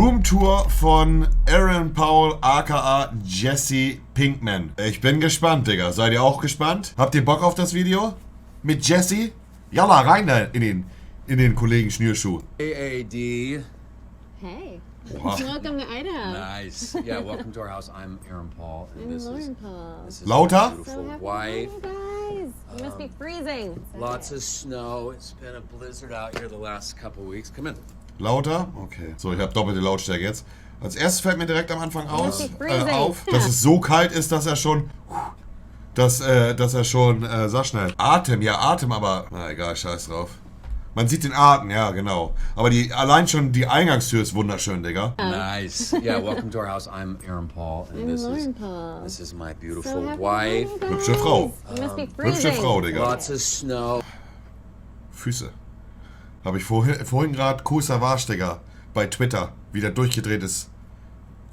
Roomtour von Aaron Paul aka Jesse Pinkman. Ich bin gespannt, Digga. Seid ihr auch gespannt? Habt ihr Bock auf das Video? Mit Jesse? Jalla, rein da in den Kollegen Schnürschuh. AAD. Hey. Oha. Welcome to Idaho. Nice. Yeah, welcome to our house. I'm Aaron Paul. And I'm Lauren Paul. this is Lauter? my beautiful So happy wife. to meet you guys. You must be freezing. Lots of snow. It's been a blizzard out here the last couple of weeks. Come in. Lauter? Okay. So, ich habe doppelte Lautstärke jetzt. Als erstes fällt mir direkt am Anfang auf, Ja. dass es so kalt ist, dass er schon... dass er schon, sag schnell, Atem, aber... Na egal, scheiß drauf. Man sieht den Atem, ja, genau. Aber allein schon die Eingangstür ist wunderschön, Digga. Nice. Yeah, welcome to our house. I'm Aaron Paul. And I'm Lauren Paul. this is my So beautiful happy wife. to meet you guys. Hübsche Frau. You must be freezing. Hübsche Frau, Digga. Lots of snow. Füße. Habe ich vorhin gerade Kusavage, Digga, bei Twitter wieder durchgedreht ist.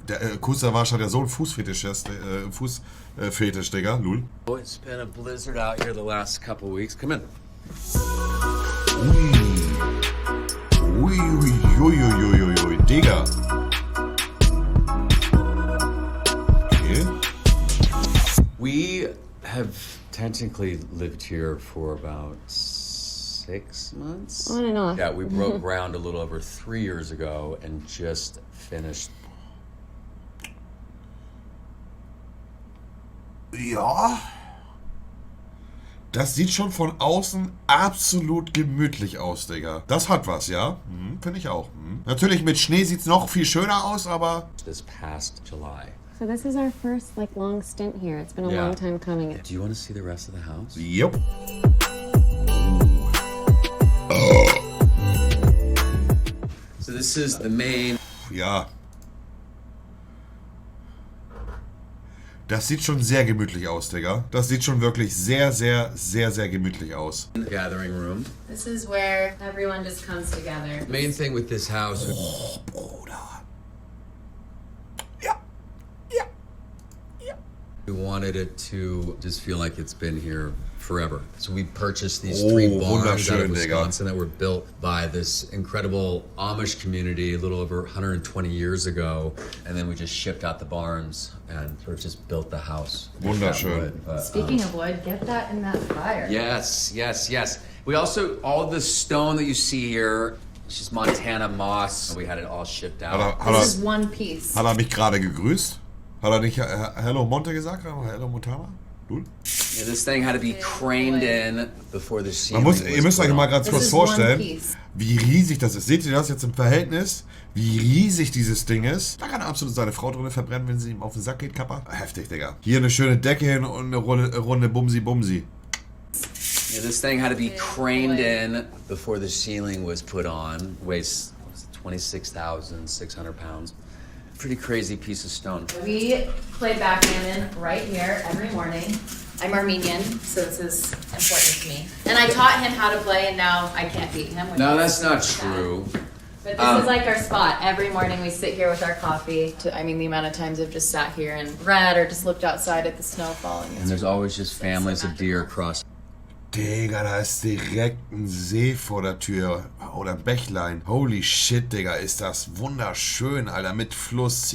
Der Kusavage hat ja so einen Fußfetisch, Digga. Lul. It's been a blizzard out here the last couple of weeks. Come in. Ui, Digga. Okay. We have technically lived here for about 6 months. On and off. Yeah, we broke ground a little over 3 years ago and just finished. Ja. Das sieht schon von außen absolut gemütlich aus, Digga. Das hat was, ja? Finde ich auch. Natürlich mit Schnee sieht's noch viel schöner aus, aber... This past July. So this is our first long stint here. It's been a Yeah. long time coming. Do you want to see the rest of the house? Yep. So this is the main. Ja. Das sieht schon sehr gemütlich aus, Digga. Das sieht schon wirklich sehr, sehr, sehr, sehr gemütlich aus. Gathering room. This is where everyone just comes together. Main thing with this house. Oh, Bruder. Ja. Ja. Ja. We wanted it to just feel like it's been here forever. So we purchased these 3 barns out wunderschön, of Digga. Wisconsin that were built by this incredible Amish community a little over 120 years ago. And then we just shipped out the barns and sort of just built the house. with that Wunderschön. wood. But, Speaking of wood, get that in that fire. Yes, yes, yes. We also, all the stone that you see here, it's just Montana moss. We had it all shipped out. This is one piece. Hat er mich gerade gegrüßt? Hat er nicht Hello Monte gesagt? Hello Montana? Lul? Yeah, this thing had to be craned in before the ceiling Ihr müsst euch mal ganz This kurz is one vorstellen, piece. wie riesig das ist. Seht ihr das jetzt im Verhältnis? Wie riesig dieses Ding ist? Da kann er absolut seine Frau drin verbrennen, wenn sie ihm auf den Sack geht, Kappa. Heftig, Digga. Hier eine schöne Decke hin und eine Runde Bumsi-Bumsi. Yeah, this thing had to be craned in before the ceiling was put on. Weighs 26,600 pounds. Pretty crazy piece of stone. We play backgammon right here every morning. I'm Armenian, so this is important to me. And I taught him how to play, and now I can't beat him. which No, is that's not sad. true. But this is like our spot. Every morning we sit here with our coffee. The amount of times I've just sat here and read or just looked outside at the snow falling. And there's always just families of deer across. Digga, da ist direkt ein See vor der Tür. Oder ein Bächlein. Holy shit, Digga, ist das wunderschön, Alter. Mit Fluss.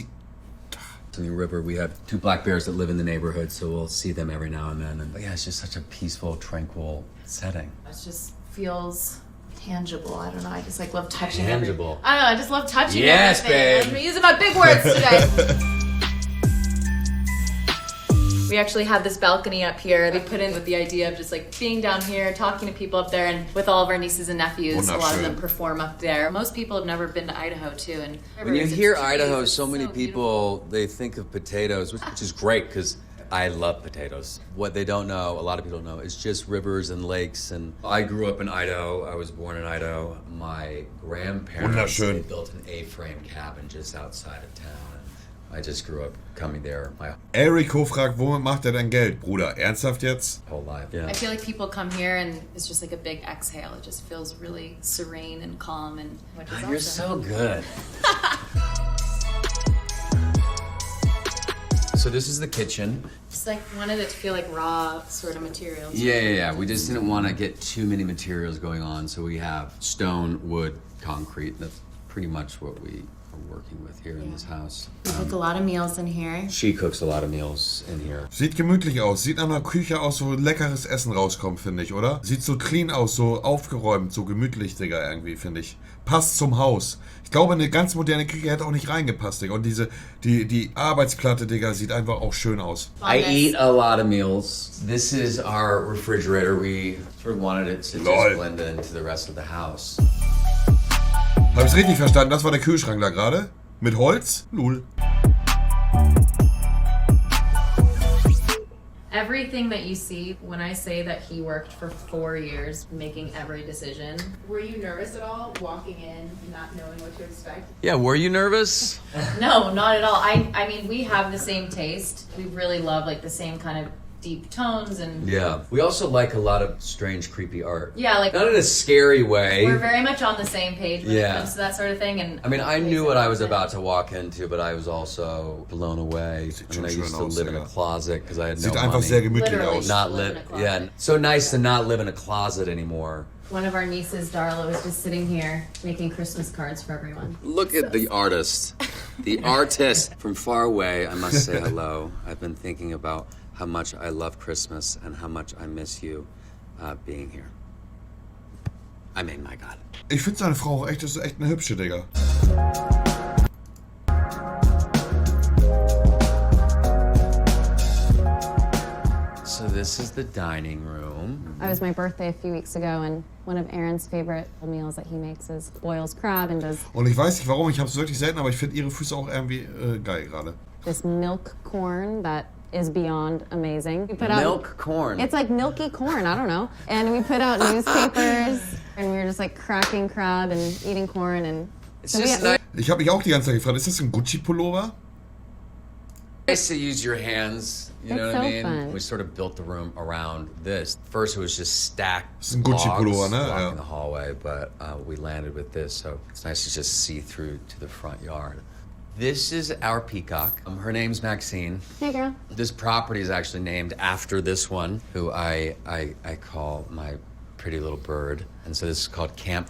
In the river, we have 2 black bears that live in the neighborhood, so we'll see them every now and then. And yeah, it's just such a peaceful, tranquil setting. It just feels tangible. I don't know. I just love touching Tangible. I don't know. I just love touching Yes, everything. babe. I'm using my big words today. We actually have this balcony up here. We put in with the idea of just being down here, talking to people up there, and with all of our nieces and nephews, a lot of them perform up there. Most people have never been to Idaho too, and When you hear it's Idaho, it's so many beautiful. people, they think of potatoes, which is great because I love potatoes. What they don't know, a lot of people don't know, is just rivers and lakes. And I grew up in Idaho. I was born in Idaho. My grandparents, they Wunderschön. built an A-frame cabin just outside of town. And I just grew up coming there my Eriko fragt, womit macht er denn Geld, Bruder? Ernsthaft jetzt? whole life. Yeah. I feel like people come here and it's just like a big exhale. It just feels really serene and calm, and which is You're awesome. so good. So this is the kitchen. Just wanted it to feel like raw sort of materials. Yeah. We just didn't want to get too many materials going on, so we have stone, wood, concrete. That's pretty much what we are working with. here in this house. We cook a lot of meals in here. She cooks a lot of meals in here. Sieht gemütlich aus. Sieht nach einer Küche aus, wo leckeres Essen rauskommt, finde ich, oder? Sieht so clean aus, so aufgeräumt, so gemütlich, Digga, irgendwie, finde ich. Passt zum Haus. Ich glaube, eine ganz moderne Küche hätte auch nicht reingepasst, Digga. Und die Arbeitsplatte, Digga, sieht einfach auch schön aus. I eat a lot of meals. This is our refrigerator. We sort of wanted it to just blend into the rest of the house. Hab ich's richtig verstanden? Das war der Kühlschrank da gerade? Mit Holz? Lul. Everything that you see, when I say that he worked for 4 years making every decision. Were you nervous at all walking in, not knowing what to expect? Yeah, were you nervous? No, not at all. I mean, we have the same taste. We really love like the same kind of deep tones and Yeah. We also like a lot of strange, creepy art. yeah, like Not in a scary way. we're very much on the same page when Yeah. it comes to that sort of thing. And I mean, I knew what I was about to walk into, but I was also blown away. I mean, I used to live in a closet because I had no Sieht einfach sehr money. gemütlich Literally. aus. Not Live in live, a closet. yeah. So nice to not live in a closet anymore. One of our nieces, Darla, was just sitting here making Christmas cards for everyone. Look at the artist. The artist from far away, I must say hello. I've been thinking about how much I love Christmas and how much I miss you being here. I mean, my God. Ich finde seine Frau auch echt, das ist echt eine hübsche, Digga. So this is the dining room. It was my birthday a few weeks ago, and one of Aaron's favorite meals that he makes is boils crab and does Und ich weiß nicht warum, ich habe es wirklich selten, aber ich finde ihre Füße auch irgendwie geil gerade. this milk corn that is beyond amazing. We put Milk corn. It's like milky corn, I don't know. And we put out newspapers, and we were just like cracking crab and eating corn, and It's so we- just nice. Ich habe mich auch die ganze Zeit gefragt, ist das ein Gucci-Pullover? Nice to use your hands, you know It's what I so mean? fun. We sort of built the room around this. First, it was just stacked ist ein Gucci-Pullover, logs ne? blocking Ja. the hallway, but we landed with this, so it's nice to just see through to the front yard. This is our peacock. Her name's Maxine. hey girl. This property is actually named after this one, who I call my pretty little bird. And so this is called Camp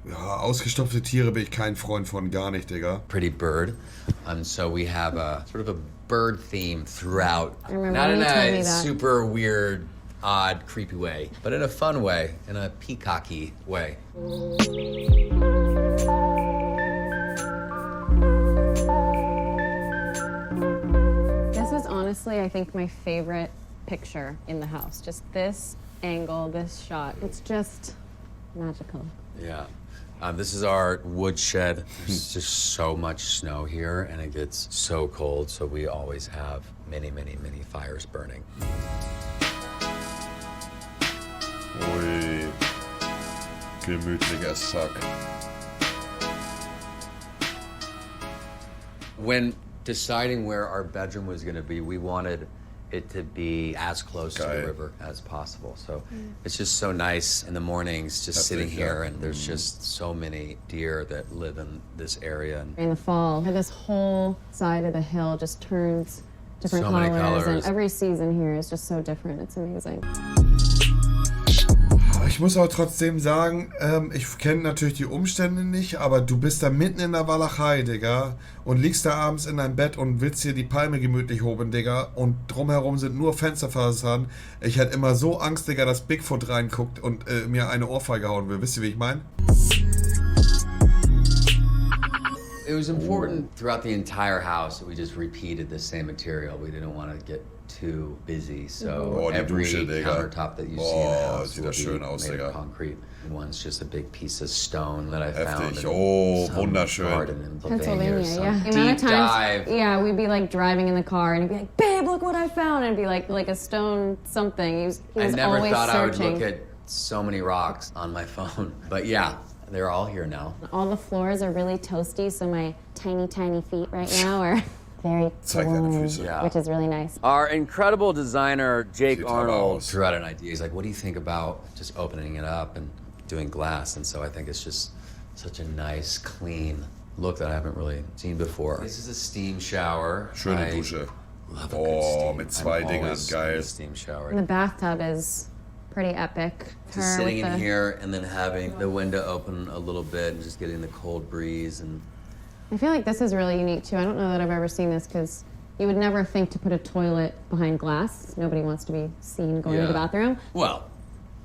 Ja, ausgestopfte Tiere bin ich kein Freund von, gar nicht, Digga. Pretty Bird. So we have a sort of a bird theme throughout. I remember Not when in you told me a that. super weird, odd, creepy way, but in a fun way, in a peacocky way. This is honestly, I think, my favorite picture in the house. Just this angle, this shot. It's just magical. Yeah. This is our wood shed. There's just so much snow here, and it gets so cold, so we always have many, many, many fires burning. Ui. Gemütlicher Sack. When deciding where our bedroom was going to be, we wanted it to be as close to Geil. the river as possible. So it's just so nice in the mornings, just sitting here, and there's just so many deer that live in this area. And In the fall, this whole side of the hill just turns different So many colors. and every season here is just so different. It's amazing. Ich muss aber trotzdem sagen, ich kenne natürlich die Umstände nicht, aber du bist da mitten in der Walachei, Digga, und liegst da abends in deinem Bett und willst hier die Palme gemütlich hoben, Digga, und drumherum sind nur Fensterfassaden. Ich hätte immer so Angst, Digga, dass Bigfoot reinguckt und mir eine Ohrfeige hauen will. Wisst ihr, wie ich meine? it was important throughout the entire house that we just repeated the same material. We didn't want to get too busy, so Oh, die every Dusche, Digga. countertop that you see in the Oh, house sieht will das schön be aus, made Digga. of concrete. One's just a big piece of stone that I found Heftig. in Oh, some wunderschön. garden in Pennsylvania, or some yeah. The deep amount of dive. times, yeah, we'd be like driving in the car and he'd be like, "Babe, look what I found!" And it'd be like a stone something. He was I never always thought searching. I would look at so many rocks on my phone, but yeah, they're all here now. All the floors are really toasty, so my tiny, tiny feet right now are very Zeig deine warm, Füße. Yeah. which is really nice. Our incredible designer, Jake Sieht toll Arnold, aus. threw out an idea. He's like, what do you think about just opening it up and doing glass? And so I think it's just such a nice, clean look that I haven't really seen before. This is a steam shower. Schöne I Dusche. love a good Oh, steam. mit zwei I'm Dingern, always in geil. a steam shower. And the bathtub is pretty epic. Just sitting in with the- here and then having the window open a little bit and just getting the cold breeze and I feel like this is really unique too. I don't know that I've ever seen this because you would never think to put a toilet behind glass. Nobody wants to be seen going to the bathroom. Well.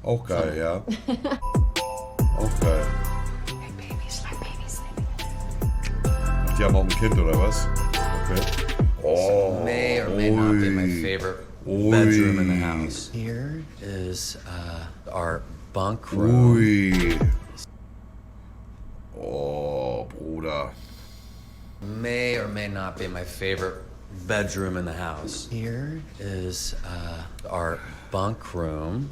Auch geil, ja. Auch geil. Hey, babies, my baby's sleeping. Die haben auch ein Kind, oder was? Okay. Oh. May or may not be my favorite bedroom in the house. Here is our bunk room. Ui. Oh, Bruder. May or may not be my favorite bedroom in the house. Here is our bunk room.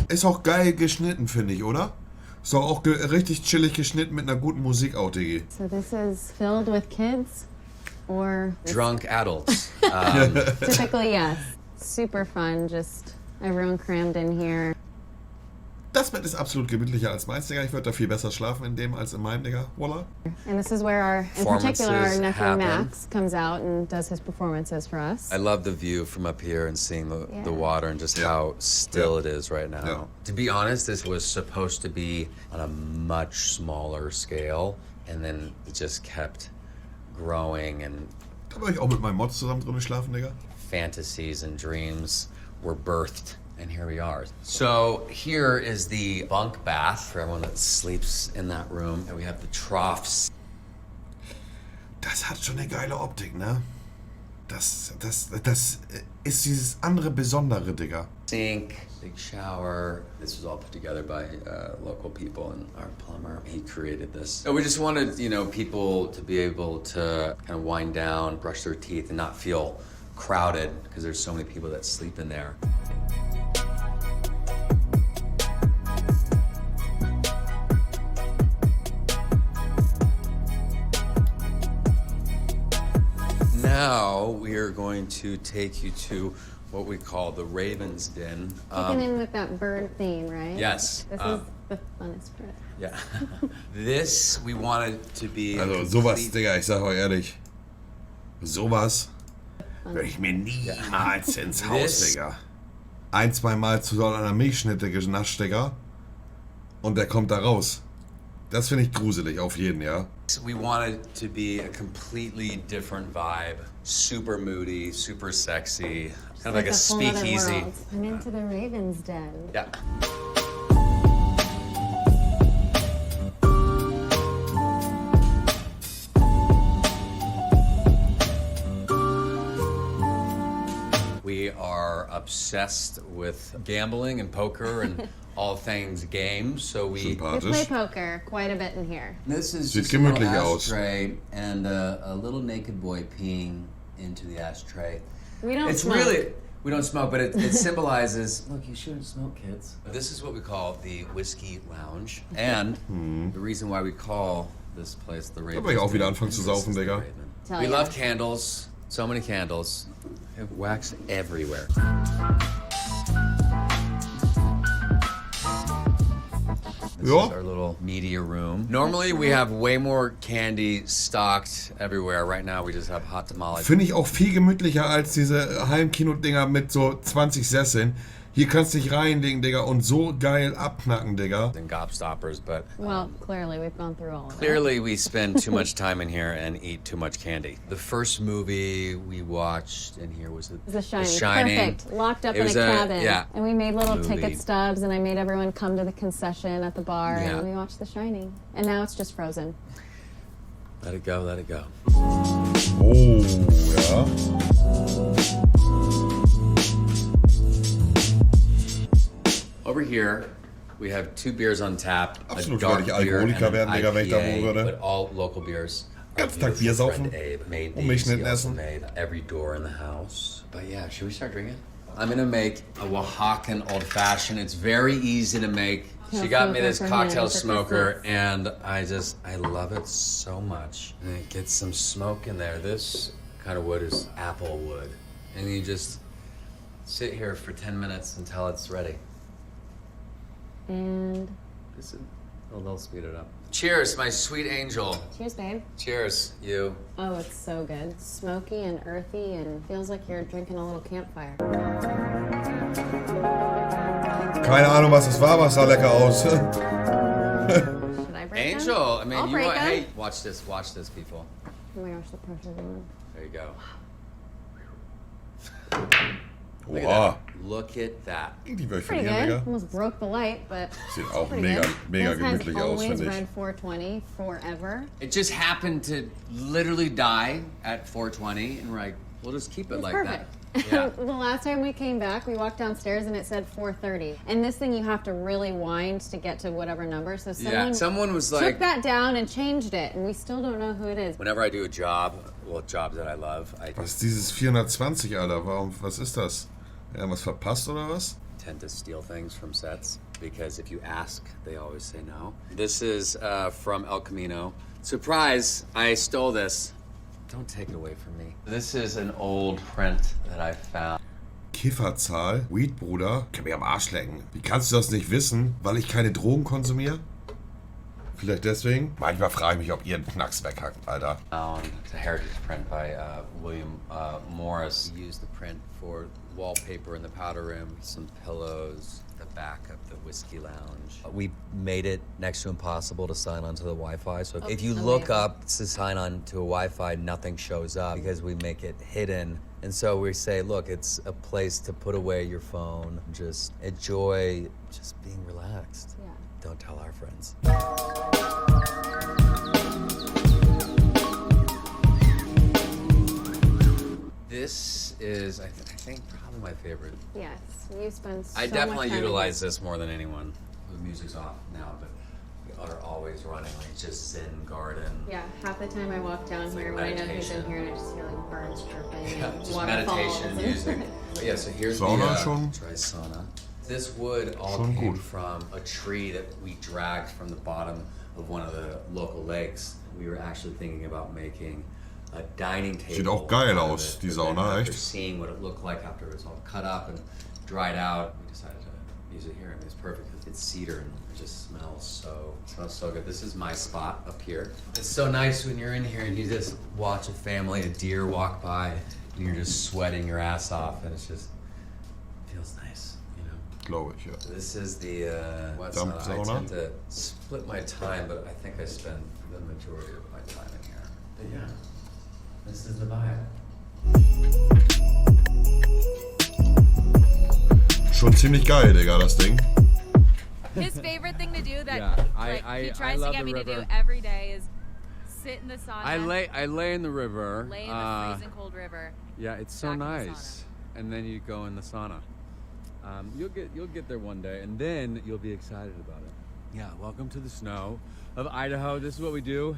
Ist auch geil geschnitten, finde ich, oder? Ist doch auch richtig chillig geschnitten mit einer guten Musik auch, Digi. So this is filled with kids or Drunk adults. typically, yes. Super fun, just everyone crammed in here. Das Bett ist absolut gemütlicher als meins, Digga. Ich würde da viel besser schlafen in dem als in meinem, Digga. Voila. And this is where in particular, our Performances nephew happen. Max comes out and does his performances for us. I love the view from up here and seeing the water and just how still it is right now. Yeah. To be honest, this was supposed to be on a much smaller scale, and then it just kept growing, and Da würde ich auch mit meinem Mods zusammen drin schlafen, Digga. fantasies and dreams were birthed, and here we are. So here is the bunk bath for everyone that sleeps in that room. And we have the troughs. Das hat schon eine geile Optik, ne? Das ist dieses andere Besondere, Digga. Sink, big shower. This was all put together by local people, and our plumber, he created this. So we just wanted, people to be able to kind of wind down, brush their teeth, and not feel crowded because there's so many people that sleep in there. Now we are going to take you to what we call the Raven's Den. Kicking in with that bird theme, right? Yes. This is the funnest part. Yeah. This, we wanted to be a Also sowas, Digga, ich sag euch ehrlich. Sowas würde ich mir niemals ins Haus, Digga. 1-2 Mal zu doll an der Milchschnitte genascht, Digga. Und der kommt da raus. Das finde ich gruselig, auf jeden, ja. We wanted to be a completely different vibe. Super moody, super sexy. Kind of like a whole other speakeasy. world. I'm into the Raven's Den. Yeah. We are obsessed with gambling and poker and all things games, so we... We play poker quite a bit in here. This is Sieht just a little gemütlich aus. ashtray and a little naked boy peeing into the ashtray. We don't It's smoke. really... We don't smoke, but it symbolizes, look, you shouldn't smoke, kids. This is what we call the Whiskey Lounge. And the reason why we call this place the Raven. will ich auch wieder anfangen zu saufen, Digga. Tell We ya. love candles. So many candles. We have wax everywhere. This Ja. is our little media room. Normally we have way more candy stocked everywhere. Right now we just have hot tamales. Finde ich auch viel gemütlicher als diese Heimkino-Dinger mit so 20 Sesseln. Hier kannst du dich reinlegen, Digga, und so geil abknacken, Digga. And gobstoppers, but Well, clearly we've gone through all of clearly we spend too much time in here and eat too much candy. The first movie we watched in here was it. The Shining. The Shining. Perfect. Locked up It in a was cabin. yeah. And we made little Movie. ticket stubs and I made everyone come to the concession at the bar Yeah. and we watched The Shining. And now it's just frozen. Let it go, let it go. Oh, ja. Over here, we have 2 beers on tap. Absolut a dark würde ich beer Alkoholiker and an werden, Digga, wenn ich da wohnen IPA, würde. but all local beers. Our Ganzen Tag beautiful Bier saufen friend Abe made und Milchschnitt these. He also essen. made every door in the house. But yeah, should we start drinking? I'm gonna make a Oaxacan Old-Fashioned. It's very easy to make. She got me this Smoker for him cocktail for smoker, Christmas. and I love it so much. And it gets some smoke in there. This kind of wood is apple wood. And you just sit here for 10 minutes until it's ready. And This is They'll speed it up. Cheers, my sweet angel. Cheers, babe. Cheers, you. Oh, it's so good. Smoky and earthy and feels like you're drinking a little campfire. Keine Ahnung, was das war, aber es sah lecker aus. Should I break Angel, them? I mean, I'll you break want, them. hey, watch this, people. Oh my gosh, the pressure's on. There you go. Wow. Look at that. Die will ich Pretty verlieren, good. Digga. Almost broke the light, but Sieht auch pretty mega, good. mega This has gemütlich aus, always finde ich. read 420 forever. It just happened to literally die at 420, and we're like, we'll just keep it It's like perfect. that. Yeah. The last time we came back, we walked downstairs and it said 4:30. And this thing you have to really wind to get to whatever number. So Someone was took like, that down and changed it, and we still don't know who it is. whenever I do a job, well, jobs that I love, I Was ist dieses 420, Alter? Was ist das? Ja, was verpasst oder was? tend to steal things from sets because if you ask, they always say no. This is from El Camino. Surprise, I stole this. Don't take it away from me. This is an old print that I found. Kifferzahl? Weed, Bruder? Kann mich am Arsch lecken. Wie kannst du das nicht wissen? Weil ich keine Drogen konsumiere? Vielleicht deswegen? Manchmal frage ich mich, ob ihr einen Knacks weghackt, Alter. It's a heritage print by William Morris. We used the print for wallpaper in the powder room, some pillows, the back of the whiskey lounge. We made it next to impossible to sign onto the Wi-Fi. So if you look up to sign on to a Wi-Fi, nothing shows up because we make it hidden. And so we say, look, it's a place to put away your phone, just enjoy just being relaxed. Yeah. Don't tell our friends. This is, I think, probably my favorite. Yes, you spend so I definitely much time utilize this more than anyone. The music's off now, but we are always running like just Zen garden. Yeah, half the time I walk down It's here, like when I know who's in meditation. here, and I just hear like birds chirping Yeah, and just waterfalls. meditation music. But yeah, so here's Sauna the schon? dry sauna. This wood all Schon came gut. from a tree that we dragged from the bottom of one of the local lakes. We were actually thinking about making a dining table. Sieht auch geil out of aus, it, die but then Sauna, after echt. seeing what it looked like after it was all cut up and dried out, we decided to use it here. I mean, it's perfect. It's cedar and it just smells so good. This is my spot up here. It's so nice when you're in here and you just watch a family, a deer walk by, and you're just sweating your ass off, and it's just feels nice, you know. Glaube ich, ja. This is the what's Dump I sauna? tend to split my time, but I think I spend the majority of my time in here. But yeah, this is the vibe. Schon ziemlich geil, Digga, das Ding. His favorite thing to do that Yeah, he tries to love get the me to do river. every day is sit in the sauna. I lay in the river. lay in the freezing cold river. Yeah, it's so back in the nice. And then you go in the sauna. You'll get there one day, and then you'll be excited about it. Yeah, welcome to the snow of Idaho. This is what we do.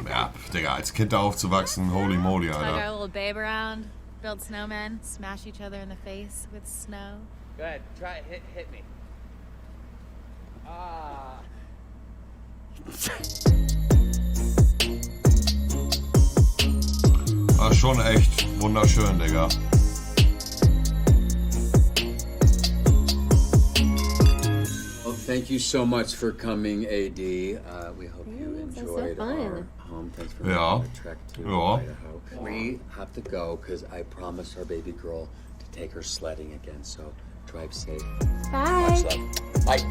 Ja, Digga, als Kind da aufzuwachsen, holy moly, Tug our Alter. little babe around, build snowmen, smash each other in the face with snow. Go ahead, try it. Hit me. Ah. Ah, schon echt wunderschön, Digga. Well, thank you so much for coming, AD. We hope you Thanks, that's so enjoyed fun. our home. Thanks for Ja. making the trek to Ja. Idaho. We have to go because I promised our baby girl to take her sledding again. So drive safe. Bye. Much love. Bye.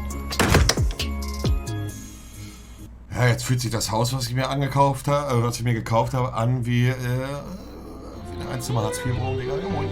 Ja, jetzt fühlt sich das Haus, was ich mir gekauft habe, an wie eine Einzimmer Hartz-IV-Wohnung, Digga. Ja, moin.